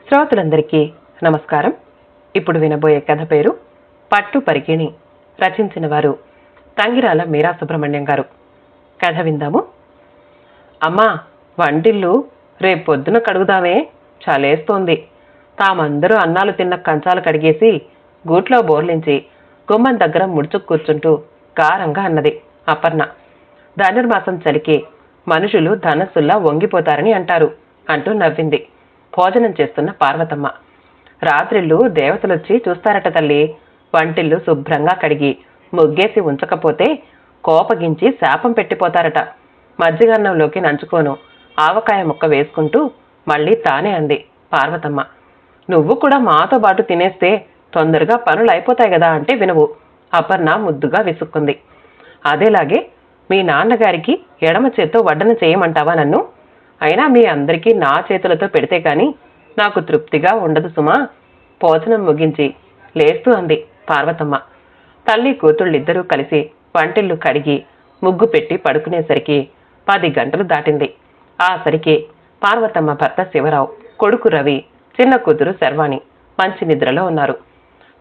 శ్రోతలందరికీ నమస్కారం. ఇప్పుడు వినబోయే కథ పేరు పట్టు పరికిణి. రచించిన వారు తంగిరాల మీరా సుబ్రహ్మణ్యం గారు. కథ విందాము. అమ్మా, వంటిల్లు రేపు పొద్దున కడుగుదామే, చలేస్తోంది. తామందరూ అన్నాలు తిన్న కంచాలు కడిగేసి గూట్లో బోర్లించి గుమ్మం దగ్గర ముడుచుకు కూర్చుంటూ గారంగా అన్నది అపర్ణ. ధనుర్మాసం చలికి మనుషులు ధనస్సుల్లా వంగిపోతారని అంటారు అంటూ నవ్వింది భోజనం చేస్తున్న పార్వతమ్మ. రాత్రిళ్ళు దేవతలొచ్చి చూస్తారట తల్లి. వంటిల్లు శుభ్రంగా కడిగి ముగ్గేసి ఉంచకపోతే కోపగించి శాపం పెట్టిపోతారట. మజ్జిగన్నంలోకి నంచుకోను ఆవకాయ ముక్క వేసుకుంటూ మళ్ళీ తానే అంది పార్వతమ్మ. నువ్వు కూడా మాతో పాటు తినేస్తే తొందరగా పనులు అయిపోతాయి కదా అంటే వినవు. అపర్ణ ముద్దుగా విసుక్కుంది. అదేలాగే మీ నాన్నగారికి ఎడమ చేత్తో వడ్డన చేయమంటావా నన్ను? అయినా మీ అందరికీ నా చేతులతో పెడితే కాని నాకు తృప్తిగా ఉండదు సుమా. భోజనం ముగించి లేస్తూ అంది పార్వతమ్మ. తల్లి కూతుళ్ళిద్దరూ కలిసి వంటిల్లు కడిగి ముగ్గు పెట్టి పడుకునేసరికి 10 గంటలు దాటింది. ఆ సరికి పార్వతమ్మ భర్త శివరావు, కొడుకు రవి, చిన్న కూతురు శర్వాణి మంచి నిద్రలో ఉన్నారు.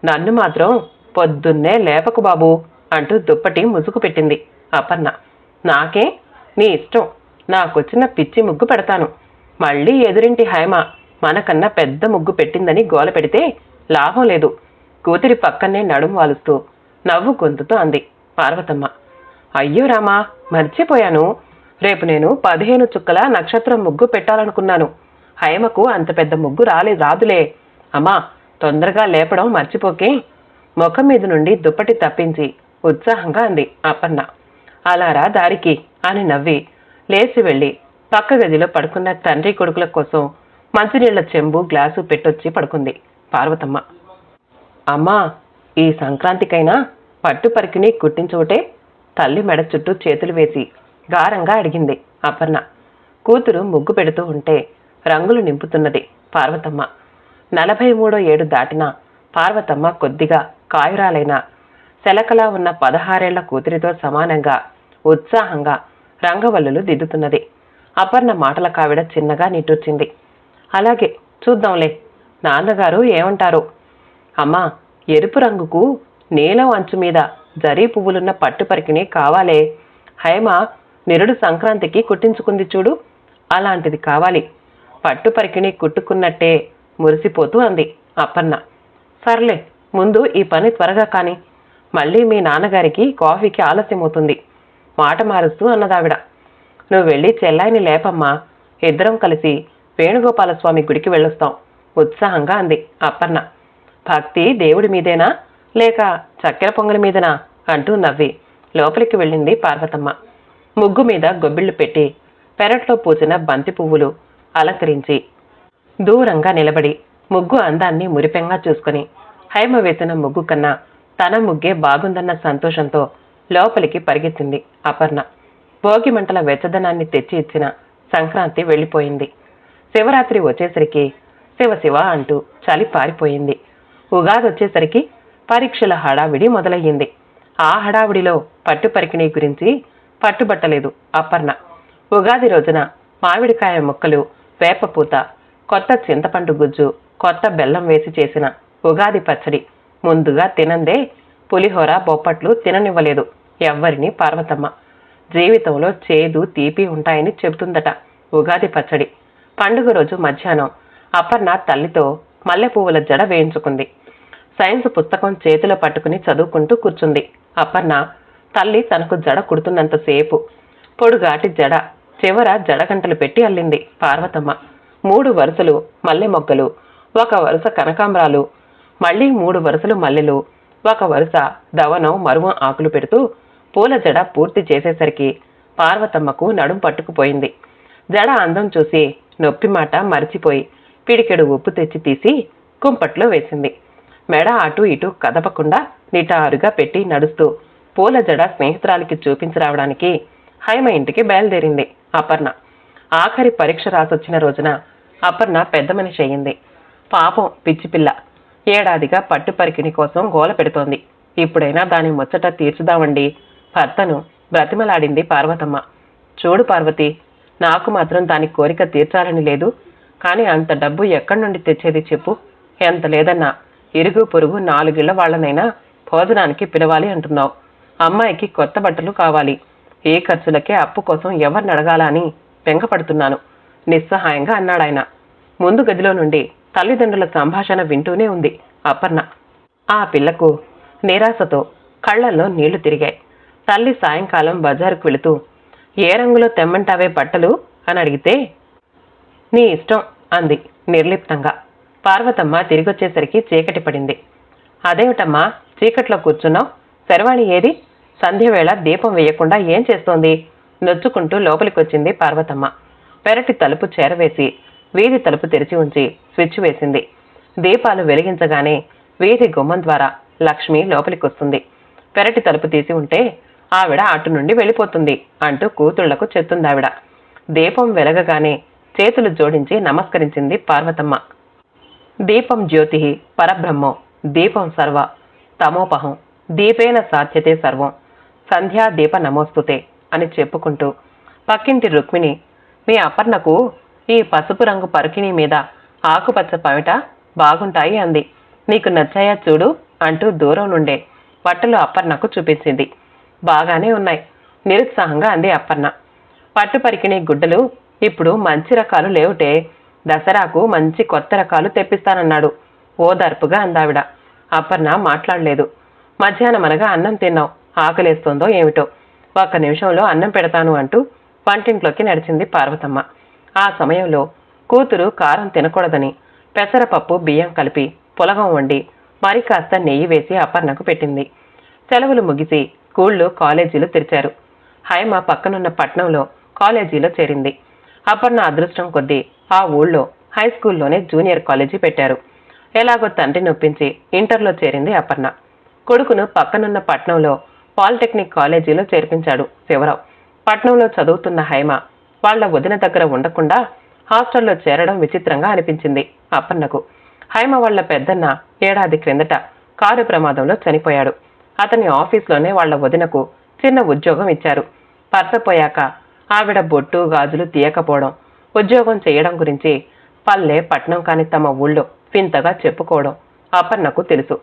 నన్ను మాత్రం పొద్దున్నే లేపకు బాబు అంటూ దుప్పటి ముసుగు పెట్టింది అపర్ణ. నాకే నీ ఇష్టం, నాకొచ్చిన పిచ్చి ముగ్గు పెడతాను. మళ్ళీ ఎదురింటి హైమ మనకన్నా పెద్ద ముగ్గు పెట్టిందని గోల పెడితే లాభం లేదు. కూతురి పక్కనే నడుం వాలుస్తూ నవ్వు గొంతుతో అంది పార్వతమ్మ. అయ్యో రామా, మర్చిపోయాను. రేపు నేను 15 చుక్కల నక్షత్రం ముగ్గు పెట్టాలనుకున్నాను. హైమకు అంత పెద్ద ముగ్గు రాదులే. అమ్మా, తొందరగా లేపడం మర్చిపోకే. ముఖం మీద నుండి దుప్పటి తప్పించి ఉత్సాహంగా అంది అపర్ణ. అలారా దారికి అని నవ్వి లేచి వెళ్ళి పక్క గదిలో పడుకున్న తండ్రి కొడుకుల కోసం మంచినీళ్ల చెంబు గ్లాసు పెట్టొచ్చి పడుకుంది పార్వతమ్మ. అమ్మా, ఈ సంక్రాంతికైనా పట్టు పరికిణి కుట్టించుకుంటే తల్లి మెడ చుట్టూ చేతులు వేసి గారంగా అడిగింది అపర్ణ. కూతురు ముగ్గు పెడుతూ ఉంటే రంగులు నింపుతున్నది పార్వతమ్మ. 43వ ఏడు దాటిన పార్వతమ్మ కొద్దిగా కాయురాలైన శలకలా ఉన్న 16 ఏళ్ల కూతురితో సమానంగా ఉత్సాహంగా రంగవల్లులు దిద్దుతున్నది. అపర్ణ మాటల కావిడ చిన్నగా నిట్టూర్చింది. అలాగే చూద్దాంలే, నాన్నగారు ఏమంటారో. అమ్మా, ఎరుపు రంగుకు నీలం అంచు మీద జరీ పువ్వులున్న పట్టు పరికిణి కావాలే. హైమ నిరుడు సంక్రాంతికి కుట్టించుకుంది చూడు, అలాంటిది కావాలి. పట్టు పరికిణి కుట్టుకున్నట్టే మురిసిపోతూ అంది అపర్ణ. సర్లే, ముందు ఈ పని త్వరగా కాని, మళ్ళీ మీ నాన్నగారికి కాఫీకి ఆలస్యమవుతుంది మాట మారుస్తూ అన్నదావిడ. నువ్వు వెళ్ళి చెల్లాయిని లేపమ్మా, ఇద్దరం కలిసి వేణుగోపాలస్వామి గుడికి వెళ్ళొస్తాం ఉత్సాహంగా అంది అపర్ణ. భక్తి దేవుడి మీదేనా లేక చక్కెర పొంగలి మీదనా అంటూ నవ్వి లోపలికి వెళ్ళింది పార్వతమ్మ. ముగ్గు మీద గొబ్బిళ్లు పెట్టి పెరట్లో పూసిన బంతి పువ్వులు అలంకరించి దూరంగా నిలబడి ముగ్గు అందాన్ని మురిపెంగా చూసుకుని హైమ వేసిన ముగ్గు కన్నా తన ముగ్గే బాగుందన్న సంతోషంతో లోపలికి పరిగెత్తింది అపర్ణ. భోగి మంటల వెచ్చదనాన్ని తెచ్చి ఇచ్చిన సంక్రాంతి వెళ్ళిపోయింది. శివరాత్రి వచ్చేసరికి శివశివ అంటూ చలి పారిపోయింది. ఉగాది వచ్చేసరికి పరీక్షల హడావిడి మొదలయ్యింది. ఆ హడావిడిలో పట్టు పరికిణి గురించి పట్టుబట్టలేదు అపర్ణ. ఉగాది రోజున మామిడికాయ ముక్కలు, వేపపూత, కొత్త చింతపండు గుజ్జు, కొత్త బెల్లం వేసి చేసిన ఉగాది పచ్చడి ముందుగా తినందే పులిహోర, బొప్పట్లు తిననివ్వలేదు ఎవ్వరిని పార్వతమ్మ. జీవితంలో చేదు, తీపి ఉంటాయని చెబుతుందట ఉగాది పచ్చడి. పండుగ రోజు మధ్యాహ్నం అపర్ణ తల్లితో మల్లెపువ్వుల జడ వేయించుకుంది. సైన్స్ పుస్తకం చేతిలో పట్టుకుని చదువుకుంటూ కూర్చుంది అపర్ణ. తల్లి తనకు జడ కుడుతున్నంతసేపు పొడుగాటి జడ చివర జడగంటలు పెట్టి అల్లింది పార్వతమ్మ. 3 వరుసలు మల్లె మొగ్గలు, 1 వరుస కనకాంబరాలు, మళ్ళీ 3 వరుసలు మల్లెలు, 1 వరుస దవనం, మరువం ఆకులు పెడుతూ పూల జడ పూర్తి చేసేసరికి పార్వతమ్మకు నడుం పట్టుకుపోయింది. జడ అందం చూసి నొప్పి మాట మరిచిపోయి పిడికెడు ఉప్పు తెచ్చి తీసి కుంపట్లో వేసింది. మెడ అటు ఇటు కదపకుండా నిటారుగా పెట్టి నడుస్తూ పూల జడ స్నేహితురాలికి చూపించరావడానికి హైమ ఇంటికి బయలుదేరింది అపర్ణ. ఆఖరి పరీక్ష రాసొచ్చిన రోజున అపర్ణ పెద్ద మనిషి అయ్యింది. పాపం పిచ్చిపిల్ల ఏడాదిగా పట్టు పరికిణి కోసం గోల పెడుతోంది. ఇప్పుడైనా దాని ముచ్చట తీర్చుదామండి భర్తను బ్రతిమలాడింది పార్వతమ్మ. చూడు పార్వతి, నాకు మాత్రం దాని కోరిక తీర్చాలని లేదు, కానీ అంత డబ్బు ఎక్కడి నుండి తెచ్చేది చెప్పు? ఎంత లేదన్నా ఇరుగు పొరుగు 4 ఇళ్ల వాళ్ళనైనా భోజనానికి పిలవాలి అంటున్నావు. అమ్మాయికి కొత్త బట్టలు కావాలి. ఏ ఖర్చులకే అప్పు కోసం ఎవరిని అడగాలా అని వెంగపడుతున్నాను నిస్సహాయంగా అన్నాడాయన. ముందు గదిలో నుండి తల్లిదండ్రుల సంభాషణ వింటూనే ఉంది అపర్ణ. ఆ పిల్లకు నిరాశతో కళ్లల్లో నీళ్లు తిరిగాయి. తల్లి సాయంకాలం బజారుకు వెళుతూ ఏ రంగులో తెమ్మంటావే బట్టలు అని అడిగితే నీ ఇష్టం అంది నిర్లిప్తంగా. పార్వతమ్మ తిరిగొచ్చేసరికి చీకటి పడింది. అదేమిటమ్మా చీకట్లో కూర్చున్నావు? శర్వాణి ఏది? సంధ్యవేళ దీపం వేయకుండా ఏం చేస్తోంది? నొచ్చుకుంటూ లోపలికొచ్చింది పార్వతమ్మ. పెరటి తలుపు చేరవేసి వీధి తలుపు తెరిచి ఉంచి స్విచ్ వేసింది. దీపాలు వెలిగించగానే వీధి గుమ్మం ద్వారా లక్ష్మి లోపలికొస్తుంది. పెరటి తలుపు తీసి ఉంటే ఆవిడ అటు నుండి వెళ్ళిపోతుంది అంటూ కూతుళ్లకు చెప్తుందావిడ. దీపం వెలగగానే చేతులు జోడించి నమస్కరించింది పార్వతమ్మ. దీపం జ్యోతి పరబ్రహ్మం, దీపం సర్వ తమోపహం, దీపేన సాధ్యతే సర్వం, సంధ్యా దీప నమోస్తుతే అని చెప్పుకుంటూ పక్కింటి రుక్మిణి, మీ అపర్ణకు ఈ పసుపు రంగు పరికిణి మీద ఆకుపచ్చ పమిట బాగుంటాయి అంది. నీకు నచ్చాయా చూడు అంటూ దూరం నుండే బట్టలు అపర్ణకు చూపించింది. బాగానే ఉన్నాయి నిరుత్సాహంగా అంది అపర్ణ. పట్టు పరికిణి గుడ్డలు ఇప్పుడు మంచి రకాలు లేవుటే, దసరాకు మంచి కొత్త రకాలు తెప్పిస్తానన్నాడు ఓదార్పుగా అందావిడ. అపర్ణ మాట్లాడలేదు. మధ్యాహ్నమనగా అన్నం తిన్నావు, ఆకలేస్తోందో ఏమిటో, 1 నిమిషంలో అన్నం పెడతాను అంటూ వంటింట్లోకి నడిచింది పార్వతమ్మ. ఆ సమయంలో కూతురు కారం తినకూడదని పెసరపప్పు బియ్యం కలిపి పులగం వండి మరి కాస్త నెయ్యి వేసి అపర్ణకు పెట్టింది. సెలవులు ముగిసి స్కూళ్ళు కాలేజీలు తెరిచారు. హైమ పక్కనున్న పట్నంలో కాలేజీలో చేరింది. అపర్ణ అదృష్టం కొద్దీ ఆ ఊళ్ళో హై స్కూల్లోనే జూనియర్ కాలేజీ పెట్టారు. ఎలాగో తండ్రిని ఒప్పించి ఇంటర్లో చేరింది అపర్ణ. కొడుకును పక్కనున్న పట్నంలో పాలిటెక్నిక్ కాలేజీలో చేర్పించాడు శివరావు. పట్నంలో చదువుతున్న హైమ వాళ్ల వదిన దగ్గర ఉండకుండా హాస్టల్లో చేరడం విచిత్రంగా అనిపించింది అపర్ణకు. హైమ వాళ్ల పెద్దన్న ఏడాది క్రిందట కారు ప్రమాదంలో చనిపోయాడు. అతని ఆఫీస్లోనే వాళ్ల వదినకు చిన్న ఉద్యోగం ఇచ్చారు. పర్సపోయాక ఆవిడ బొట్టు గాజులు తీయకపోవడం, ఉద్యోగం చేయడం గురించి పల్లె పట్నం కాని తమ ఊళ్ళో వింతగా చెప్పుకోవడం అపర్ణకు తెలుసు.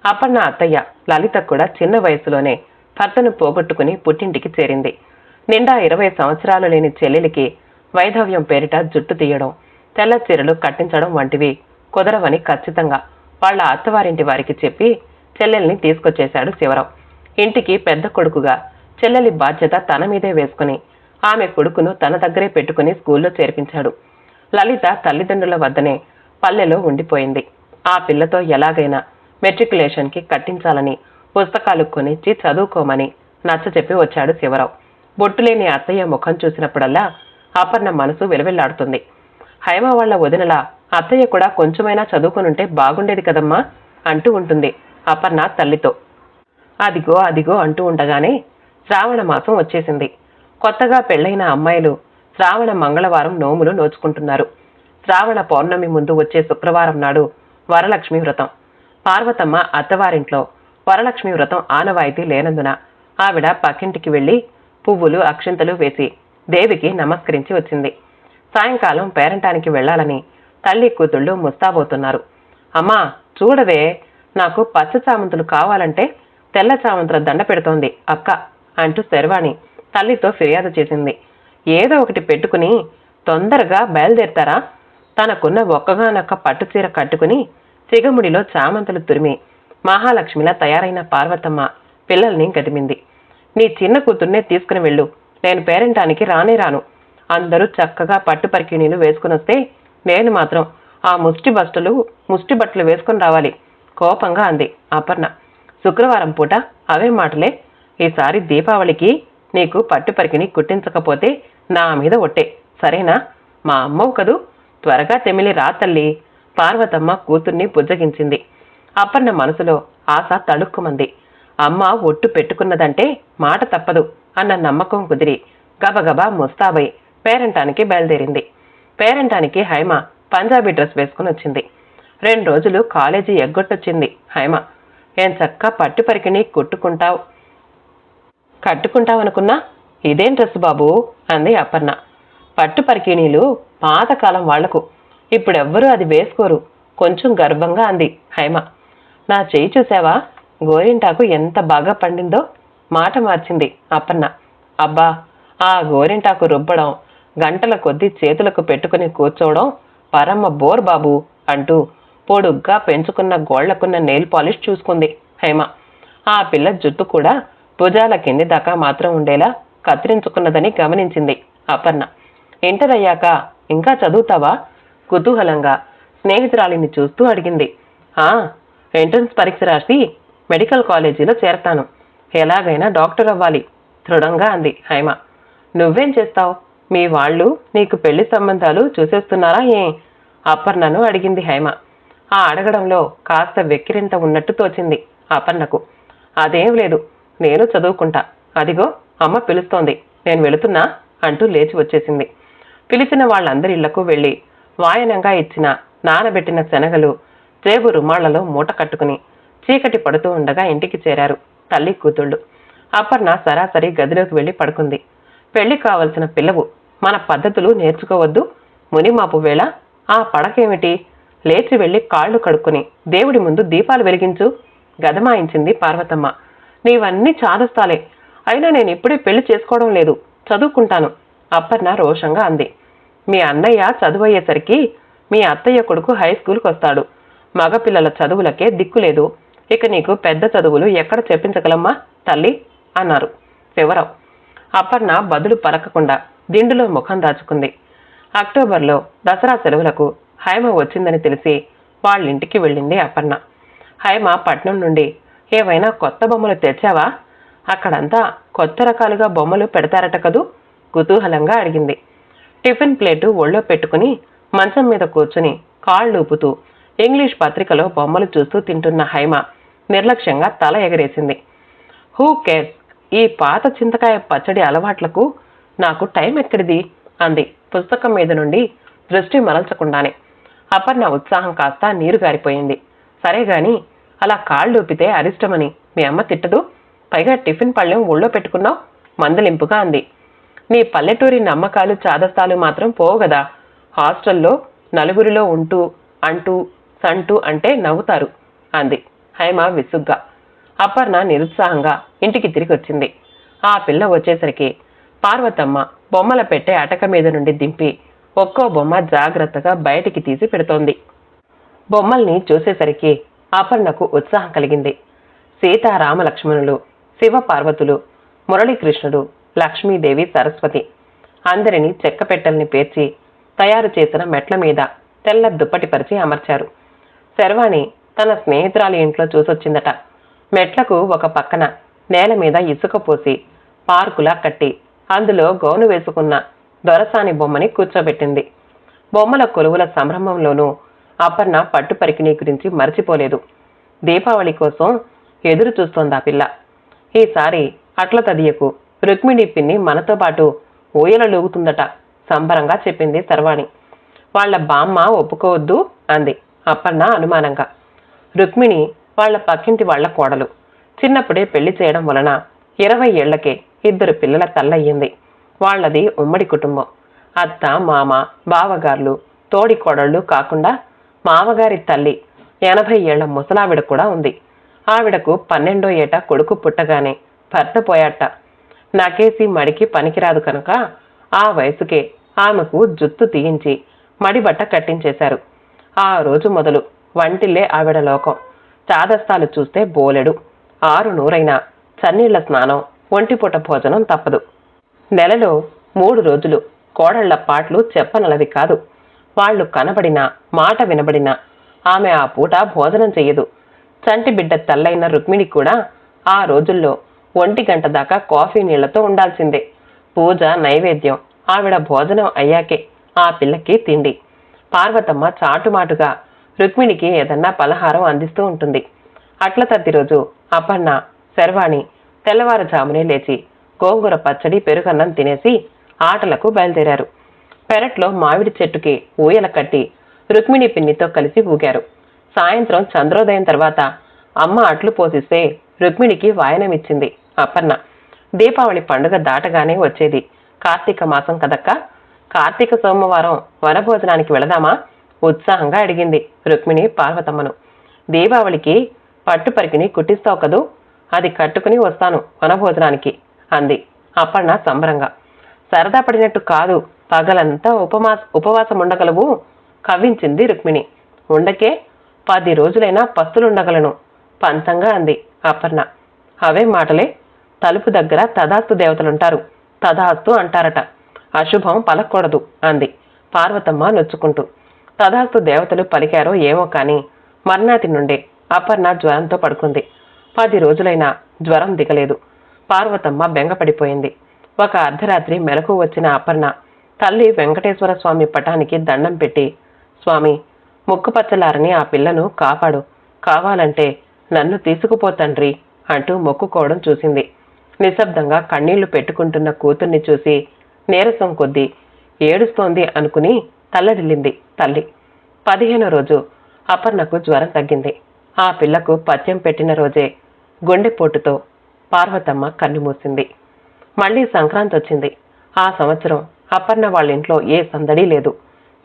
అపర్ణ అత్తయ్య లలిత కూడా చిన్న వయసులోనే భర్తను పోగొట్టుకుని పుట్టింటికి చేరింది. నిండా 20 సంవత్సరాలు లేని చెల్లెలికి వైధవ్యం పేరిట జుట్టు తీయడం, తెల్ల చీరలు కట్టించడం వంటివి కుదరవని ఖచ్చితంగా వాళ్ల అత్తవారింటి వారికి చెప్పి చెల్లెల్ని తీసుకొచ్చేశాడు శివరావు. ఇంటికి పెద్ద కొడుకుగా చెల్లెలి బాధ్యత తన మీదే వేసుకుని ఆమె కొడుకును తన దగ్గరే పెట్టుకుని స్కూల్లో చేర్పించాడు. లలిత తల్లిదండ్రుల వద్దనే పల్లెలో ఉండిపోయింది. ఆ పిల్లతో ఎలాగైనా మెట్రికులేషన్కి కట్టించాలని పుస్తకాలు కొనిచ్చి చదువుకోమని నచ్చచెప్పి వచ్చాడు శివరావు. బొట్టులేని అత్తయ్య ముఖం చూసినప్పుడల్లా అపర్ణ మనసు విలవిల్లాడుతుంది. హైమ వాళ్ల వదినలా అత్తయ్య కూడా కొంచెమైనా చదువుకునుంటే బాగుండేది కదమ్మా అంటూ ఉంటుంది అపర్ణ తల్లితో. అదిగో అదిగో అంటూ ఉండగానే శ్రావణ మాసం వచ్చేసింది. కొత్తగా పెళ్లైన అమ్మాయిలు శ్రావణ మంగళవారం నోములు నోచుకుంటున్నారు. శ్రావణ పౌర్ణమి ముందు వచ్చే శుక్రవారం నాడు వరలక్ష్మి వ్రతం. పార్వతమ్మ అత్తవారింట్లో వరలక్ష్మి వ్రతం ఆనవాయితీ లేనందున ఆవిడ పక్కింటికి వెళ్లి పువ్వులు అక్షింతలు వేసి దేవికి నమస్కరించి వచ్చింది. సాయంకాలం పేరంటానికి వెళ్లాలని తల్లి కూతుళ్ళు ముస్తాబోతున్నారు. అమ్మా చూడవే, నాకు పచ్చ చామంతులు కావాలంటే తెల్ల చామంతుల దండ పెడుతోంది అక్క అంటూ శర్వాణి తల్లితో ఫిర్యాదు చేసింది. ఏదో ఒకటి పెట్టుకుని తొందరగా బయలుదేరతారా? తనకున్న ఒక్కగానొక్క పట్టుచీర కట్టుకుని సిగముడిలో చామంతులు తురిమి మహాలక్ష్మిలా తయారైన పార్వతమ్మ పిల్లల్ని గదిమింది. నీ చిన్న కూతుర్నే తీసుకుని వెళ్ళు, నేను పేరంటానికి రానే రాను. అందరూ చక్కగా పట్టు పరికిణీలు వేసుకుని వస్తే నేను మాత్రం ఆ ముష్టి బట్టలు వేసుకుని రావాలి కోపంగా అంది అపర్ణ. శుక్రవారం పూట అవే మాటలే. ఈసారి దీపావళికి నీకు పట్టు పరికిణి కుట్టించకపోతే నా మీద ఒట్టే, సరేనా? మా అమ్మవు కదూ, త్వరగా తెమిలి రా తల్లి. పార్వతమ్మ కూతుర్ని బుజ్జగించింది. అపర్ణ మనసులో ఆశ తడుక్కుమంది. అమ్మ ఒట్టు పెట్టుకున్నదంటే మాట తప్పదు అన్న నమ్మకం కుదిరి గబగబా ముస్తాబై పేరంటానికి బయలుదేరింది. పేరంటానికి హైమ పంజాబీ డ్రెస్ వేసుకుని వచ్చింది. 2 రోజులు కాలేజీ ఎగ్గొట్టొచ్చింది హైమ. ఏం చక్క పట్టు పరికిణి కట్టుకుంటావనుకున్నా, ఇదేం డ్రెస్ బాబు అంది అపర్ణ. పట్టు పరికిణీలు పాతకాలం వాళ్లకు, ఇప్పుడెవ్వరూ అది వేసుకోరు కొంచెం గర్వంగా అంది హైమ. నా చెయ్యి చూసావా, గోరింటాకు ఎంత బాగా పండిందో మాట మార్చింది అపర్ణ. అబ్బా, ఆ గోరింటాకు రుబ్బడం, గంటల కొద్దీ చేతులకు పెట్టుకుని కూర్చోవడం పరమ బోర్ బాబు అంటూ పొడుగ్గా పెంచుకున్న గోళ్లకున్న నెయిల్ పాలిష్ చూసుకుంది హైమ. ఆ పిల్ల జుట్టు కూడా భుజాల కింది దాకా మాత్రం ఉండేలా కత్తిరించుకున్నదని గమనించింది అపర్ణ. ఇంటర్ అయ్యాక ఇంకా చదువుతావా? కుతూహలంగా స్నేహితురాలిని చూస్తూ అడిగింది. ఎంట్రన్స్ పరీక్ష రాసి మెడికల్ కాలేజీలో చేరతాను. ఎలాగైనా డాక్టర్ అవ్వాలి దృఢంగా అంది హైమ. నువ్వేం చేస్తావు? మీ వాళ్ళు నీకు పెళ్లి సంబంధాలు చూసేస్తున్నారా ఏ? అపర్ణను అడిగింది హైమ. ఆ అడగడంలో కాస్త వెక్కిరింత ఉన్నట్టు తోచింది అపర్ణకు. అదేం లేదు, నేను చదువుకుంటా. అదిగో అమ్మ పిలుస్తోంది, నేను వెళుతున్నా అంటూ లేచి వచ్చేసింది. పిలిచిన వాళ్ళందరి ఇళ్లకు వెళ్లి వాయనంగా ఇచ్చిన నానబెట్టిన శనగలు జేబు రుమాళ్లలో మూట కట్టుకుని చీకటి పడుతూ ఉండగా ఇంటికి చేరారు తల్లి కూతుళ్ళు. అపర్ణ సరాసరి గదిలోకి వెళ్లి పడుకుంది. పెళ్లి కావలసిన పిల్లవు, మన పద్ధతులు నేర్చుకోవద్దు? మునిమాపు వేళ ఆ పడకేమిటి? లేచి వెళ్లి కాళ్లు కడుక్కుని దేవుడి ముందు దీపాలు వెలిగించు గదమాయించింది పార్వతమ్మ. నీవన్నీ చాదస్తాలే, అయినా నేను ఇప్పుడే పెళ్లి చేసుకోవడం లేదు, చదువుకుంటాను అపర్ణ రోషంగా అంది. మీ అన్నయ్య చదువయ్యేసరికి మీ అత్తయ్య కొడుకు హై స్కూల్కి వస్తాడు. మగపిల్లల చదువులకే దిక్కులేదు. ఇక నీకు పెద్ద చదువులు ఎక్కడ చెప్పించగలమ్మా తల్లి అన్నారు శివరావు. అపర్ణ బదులు పలకకుండా దిండులో ముఖం దాచుకుంది. అక్టోబర్లో దసరా సెలవులకు హైమ వచ్చిందని తెలిసి వాళ్ళింటికి వెళ్ళింది అపర్ణ. హైమ పట్నం నుండి ఏవైనా కొత్త బొమ్మలు తెచ్చావా? అక్కడంతా కొత్త రకాలుగా బొమ్మలు పెడతారట కదూ కుతూహలంగా అడిగింది. టిఫిన్ ప్లేటు ఒళ్ళో పెట్టుకుని మంచం మీద కూర్చుని కాళ్ళూపుతూ ఇంగ్లీష్ పత్రికలో బొమ్మలు చూస్తూ తింటున్న హైమ నిర్లక్ష్యంగా తల ఎగరేసింది. హూ కేర్స్, ఈ పాత చింతకాయ పచ్చడి అలవాట్లకు నాకు టైం ఎక్కడిది అంది పుస్తకం మీద నుండి దృష్టి మరల్చకుండానే. అపర్ణ ఉత్సాహం కాస్త నీరు గారిపోయింది. సరే గాని అలా కాళ్ళూపితే అరిష్టమని మీ అమ్మ తిట్టదు? పైగా టిఫిన్ పళ్ళెం ఒళ్ళో పెట్టుకున్నావు మందలింపుగా అంది. నీ పల్లెటూరి నమ్మకాలు చాదస్తాలు మాత్రం పోగదా. హాస్టల్లో నలుగురిలో ఉంటూ అంటూ సంటూ అంటే నవ్వుతారు అంది హైమ విసుగ్గా. అపర్ణ నిరుత్సాహంగా ఇంటికి తిరిగి వచ్చింది. ఆ పిల్ల వచ్చేసరికి పార్వతమ్మ బొమ్మల పెట్టే అటక మీద నుండి దింపి ఒక్కో బొమ్మ జాగ్రత్తగా బయటికి తీసి పెడుతోంది. బొమ్మల్ని చూసేసరికి అపర్ణకు ఉత్సాహం కలిగింది. సీతారామలక్ష్మణులు, శివపార్వతులు, మురళీకృష్ణుడు, లక్ష్మీదేవి, సరస్వతి అందరినీ చెక్కపెట్టల్ని పేర్చి తయారు చేసిన మెట్ల మీద తెల్ల దుప్పటి పరిచి అమర్చారు. శర్వాణి తన స్నేహితురాలి ఇంట్లో చూసొచ్చిందట. మెట్లకు ఒక పక్కన నేల మీద ఇసుక పోసి పార్కులా కట్టి అందులో గౌను వేసుకున్న దొరసాని బొమ్మని కూర్చోబెట్టింది. బొమ్మల కొలువుల సంభ్రమంలోనూ అపర్ణ పట్టు పరికిణీ గురించి మర్చిపోలేదు. దీపావళి కోసం ఎదురు చూస్తోంది ఆ పిల్ల. ఈసారి అట్ల తదియకు రుక్మిణి పిన్ని మనతో పాటు ఊయలలూగుతుందట సంబరంగా చెప్పింది శర్వాణి. వాళ్ల బామ్మ ఒప్పుకోవద్దు అంది అపర్ణ అనుమానంగా. రుక్మిణి వాళ్ల పక్కింటి వాళ్ల కోడలు. చిన్నప్పుడే పెళ్లి చేయడం వలన 20 ఏళ్లకే 2 పిల్లల తల్లయ్యింది. వాళ్లది ఉమ్మడి కుటుంబం. అత్త, మామ, బావగార్లు, తోడి కోడళ్ళు కాకుండా మామగారి తల్లి 80 ఏళ్ల ముసలావిడ కూడా ఉంది. ఆవిడకు 12వ ఏట కొడుకు పుట్టగానే భర్త పోయాట. నాకేసి మడికి పనికిరాదు కనుక ఆ వయసుకే ఆమెకు జుత్తు తీయించి మడిబట్ట కట్టించేశారు. ఆ రోజు మొదలు వంటిల్లే ఆవిడ లోకం. చాదస్తాలు చూస్తే బోలెడు. 6 చన్నీళ్ల స్నానం, ఒంటిపూట భోజనం తప్పదు. నెలలో 3 రోజులు కోడళ్ల పాట్లు చెప్పనలవి కాదు. వాళ్లు కనబడినా మాట వినబడినా ఆమె ఆ పూట భోజనం చెయ్యదు. చంటి బిడ్డ తల్లైన రుక్మిణి కూడా ఆ రోజుల్లో 1 గంట దాకా కాఫీ నీళ్లతో ఉండాల్సిందే. పూజ, నైవేద్యం, ఆవిడ భోజనం అయ్యాకే ఆ పిల్లకి తిండి. పార్వతమ్మ చాటుమాటుగా రుక్మిణికి ఏదన్నా పలహారం అందిస్తూ ఉంటుంది. అట్ల తద్ది రోజు అపర్ణ, శర్వాణి తెల్లవారుజామునే లేచి గోంగూర పచ్చడి, పెరుగన్నం తినేసి ఆటలకు బయలుదేరారు. పెరట్లో మామిడి చెట్టుకి ఊయల కట్టి రుక్మిణి పిన్నితో కలిసి ఊగారు. సాయంత్రం చంద్రోదయం తర్వాత అమ్మ అట్లు పోసిస్తే రుక్మిణికి వాయనమిచ్చింది అపర్ణ. దీపావళి పండుగ దాటగానే వచ్చేది కార్తీక మాసం కదక్క. కార్తీక సోమవారం వనభోజనానికి వెళదామా? ఉత్సాహంగా అడిగింది రుక్మిణి పార్వతమ్మను. దీపావళికి పట్టు పరికిణి కుట్టిస్తావు కదూ, అది కట్టుకుని వస్తాను వనభోజనానికి అంది అపర్ణ సంబరంగా. సరదా పడినట్టు కాదు, పగలంతా ఉపవాసం ఉండగలవు కవ్వించింది రుక్మిణి. ఉండకే 10 రోజులైనా పస్తులుండగలను పంతంగా అంది అపర్ణ. అవే మాటలే, తలుపు దగ్గర తదాస్తు దేవతలుంటారు, తదాస్తు అంటారట, అశుభం పలకూడదు అంది పార్వతమ్మ నొచ్చుకుంటూ. తదాస్తు దేవతలు పలికారో ఏమో కాని మర్నాటి నుండే అపర్ణ జ్వరంతో పడుకుంది. 10 రోజులైనా జ్వరం దిగలేదు. పార్వతమ్మ బెంగపడిపోయింది. ఒక అర్ధరాత్రి మెలకు వచ్చిన అపర్ణ తల్లి వెంకటేశ్వర స్వామి పటానికి దండం పెట్టి, స్వామి, ముక్కుపచ్చలారని ఆ పిల్లను కాపాడు, కావాలంటే నన్ను తీసుకుపోతండ్రి అంటూ మొక్కుకోవడం చూసింది. నిశ్శబ్దంగా కన్నీళ్లు పెట్టుకుంటున్న కూతుర్ని చూసి నీరసం కొద్దీ ఏడుస్తోంది అనుకుని తల్లడిల్లింది తల్లి. 15వ రోజు అపర్ణకు జ్వరం తగ్గింది. ఆ పిల్లకు పథ్యం పెట్టిన రోజే గుండెపోటుతో పార్వతమ్మ కన్నుమూసింది. మళ్లీ సంక్రాంతి వచ్చింది. ఆ సంవత్సరం అపర్ణ వాళ్ళింట్లో ఏ సందడి లేదు.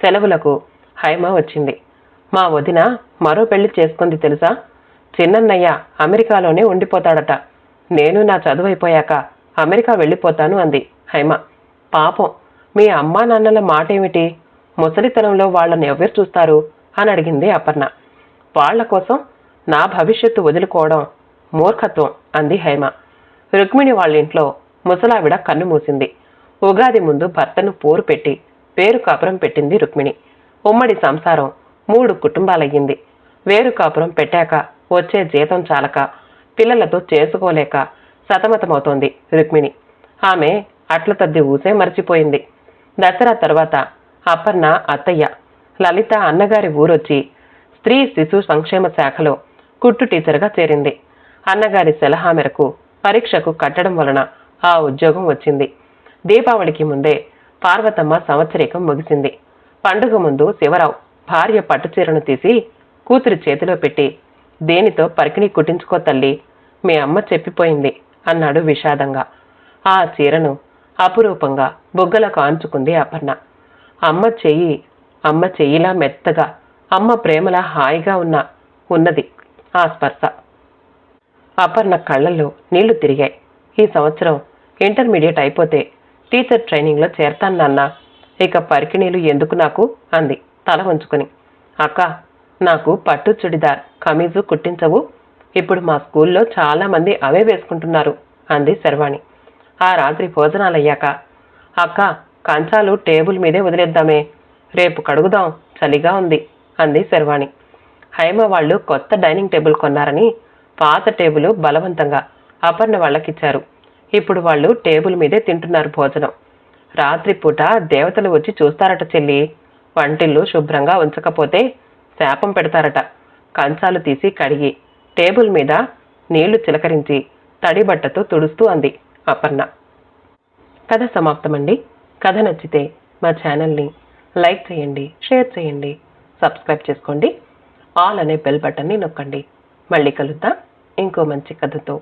సెలవులకు హైమ వచ్చింది. మా వదిన మరో పెళ్లి చేసుకుంది తెలుసా, చిన్నన్నయ్య అమెరికాలోనే ఉండిపోతాడట, నేను నా చదువైపోయాక అమెరికా వెళ్ళిపోతాను అంది హైమ. పాపం, మీ అమ్మా నాన్నల మాటేమిటి, ముసలితనంలో వాళ్ళని ఎవరు చూస్తారు అని అడిగింది అపర్ణ. వాళ్ల కోసం నా భవిష్యత్తు వదులుకోవడం మూర్ఖత్వం అంది హైమ. రుక్మిణి వాళ్ళింట్లో ముసలావిడ కన్ను మూసింది. ఉగాది ముందు భర్తను పోరు పెట్టి వేరు కాపురం పెట్టింది రుక్మిణి. ఉమ్మడి సంసారం 3 కుటుంబాలయ్యింది. వేరు కాపురం పెట్టాక వచ్చే జీతం చాలక పిల్లలతో చేసుకోలేక సతమతమవుతోంది రుక్మిణి. ఆమె అట్ల తద్ది ఊసే మర్చిపోయింది. దసరా తర్వాత అపర్ణ అత్తయ్య లలిత అన్నగారి ఊరొచ్చి స్త్రీ శిశు సంక్షేమ శాఖలో కుట్టు టీచర్గా చేరింది. అన్నగారి సలహా మేరకు పరీక్షకు కట్టడం వలన ఆ ఉద్యోగం వచ్చింది. దీపావళికి ముందే పార్వతమ్మ సంవత్సరీకం ముగిసింది. పండుగ ముందు శివరావు భార్య పట్టుచీరను తీసి కూతురి చేతిలో పెట్టి, దేనితో పరికిణి కుట్టించుకో తల్లి, మీ అమ్మ చెప్పిపోయింది అన్నాడు విషాదంగా. ఆ చీరను అపురూపంగా బొగ్గలకు ఆంచుకుంది అపర్ణ. అమ్మ చెయ్యిలా మెత్తగా, అమ్మ ప్రేమలా హాయిగా ఉన్నది ఆ స్పర్శ. అపర్ణ కళ్ళల్లో నీళ్లు తిరిగాయి. ఈ సంవత్సరం ఇంటర్మీడియట్ అయిపోతే టీచర్ ట్రైనింగ్లో చేరతాను నాన్న, ఇక పరికిణీలు ఎందుకు నాకు అంది తల ఉంచుకుని. అక్క, నాకు పట్టు చుడిదార్ కమీజు కుట్టించవు, ఇప్పుడు మా స్కూల్లో చాలా మంది అవే వేసుకుంటున్నారు అంది శర్వాణి. ఆ రాత్రి భోజనాలయ్యాక, అక్క, కంచాలు టేబుల్ మీదే వదిలేద్దామే, రేపు కడుగుదాం, చలిగా ఉంది అంది శర్వాణి. హైమ వాళ్ళు కొత్త డైనింగ్ టేబుల్ కొన్నారని పాత టేబుల్ బలవంతంగా అపర్ణ వాళ్ళకిచ్చారు. ఇప్పుడు వాళ్ళు టేబుల్ మీదే తింటున్నారు భోజనం. రాత్రిపూట దేవతలు వచ్చి చూస్తారట చెల్లి, వంటిల్లు శుభ్రంగా ఉంచకపోతే శాపం పెడతారట. కంచాలు తీసి కడిగి టేబుల్ మీద నీళ్లు చిలకరించి తడి బట్టతో తుడుస్తూ అంది అపర్ణ. కథ సమాప్తమండి. కథ నచ్చితే మా ఛానల్ని లైక్ చేయండి, షేర్ చేయండి, సబ్స్క్రైబ్ చేసుకోండి, ఆల్ అనే బెల్ బటన్ని నొక్కండి. మళ్ళీ కలుద్దాం ఇంకో మంచి కథతో.